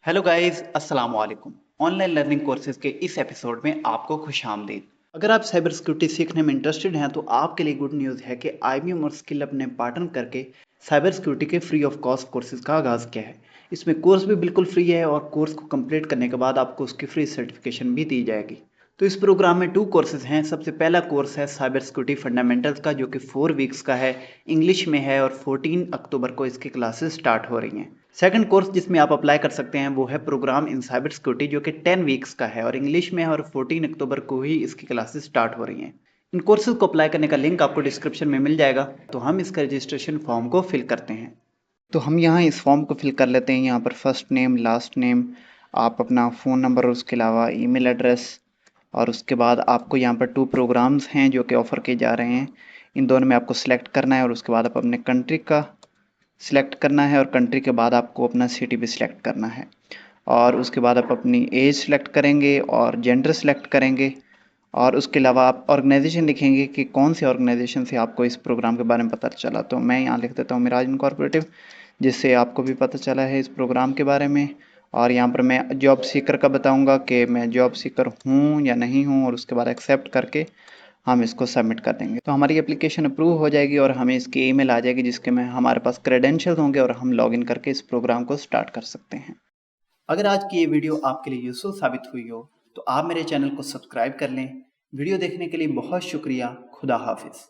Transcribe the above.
Hello guys, अस्सलाम वालेकुम। Online learning courses के इस एपिसोड में आपको खुशामदीद। अगर आप साइबर सिक्योरिटी सीखने में इंटरेस्टेड हैं तो आपके लिए गुड न्यूज़ है कि IBM और स्किल अप ने पार्टनर करके साइबर सिक्योरिटी के फ्री ऑफ कॉस्ट कोर्सेज का आगाज़ किया है। इसमें कोर्स भी बिल्कुल फ्री है और कोर्स को कंप्लीट करने के बाद आपको उसकी फ्री सर्टिफिकेशन भी दी जाएगी। तो इस प्रोग्राम में 2 कोर्सेज हैं। सबसे पहला कोर्स है साइबर सिक्योरिटी फंडामेंटल्स का, जो कि 4 वीक्स का है, इंग्लिश में है और 14 अक्टूबर को इसकी क्लासेस स्टार्ट हो रही हैं। सेकंड कोर्स जिसमें आप अप्लाई कर सकते हैं वो है प्रोग्राम इन साइबर सिक्योरिटी, जो कि 10 वीक्स का है और इंग्लिश में है और 14 अक्टूबर को ही इसकी क्लासेस स्टार्ट हो रही हैं। इन कोर्सेज को अप्लाई करने का लिंक आपको डिस्क्रिप्शन में मिल जाएगा। तो हम इसका रजिस्ट्रेशन फॉर्म को फिल करते हैं। तो हम यहाँ इस फॉर्म को फिल कर लेते हैं। यहाँ पर फर्स्ट नेम, लास्ट नेम, आप अपना फ़ोन नंबर और उसके अलावा ईमेल एड्रेस, और उसके बाद आपको यहाँ पर 2 प्रोग्राम्स हैं जो कि ऑफ़र किए जा रहे हैं। इन दोनों में आपको सिलेक्ट करना है और उसके बाद आप अपने कंट्री का सिलेक्ट करना है और कंट्री के बाद आपको अपना सिटी भी सिलेक्ट करना है। और उसके बाद आप अपनी एज सिलेक्ट करेंगे और जेंडर सिलेक्ट करेंगे। और उसके अलावा आप ऑर्गेनाइजेशन लिखेंगे कि कौन सी ऑर्गेनाइजेशन से आपको इस प्रोग्राम के बारे में पता चला। तो मैं यहाँ लिख देता हूँ मिराज इनकॉर्पोरेटिव, जिससे आपको भी पता चला है इस प्रोग्राम के बारे में। और यहाँ पर मैं जॉब सीकर का बताऊँगा कि मैं जॉब सीकर हूँ या नहीं हूँ, और उसके बाद एक्सेप्ट करके हम इसको सबमिट कर देंगे। तो हमारी एप्लीकेशन अप्रूव हो जाएगी और हमें इसकी ईमेल आ जाएगी, जिसके में हमारे पास क्रेडेंशियल होंगे और हम लॉगिन करके इस प्रोग्राम को स्टार्ट कर सकते हैं। अगर आज की ये वीडियो आपके लिए यूजफुल साबित हुई हो तो आप मेरे चैनल को सब्सक्राइब कर लें। वीडियो देखने के लिए बहुत शुक्रिया। खुदा हाफिज़।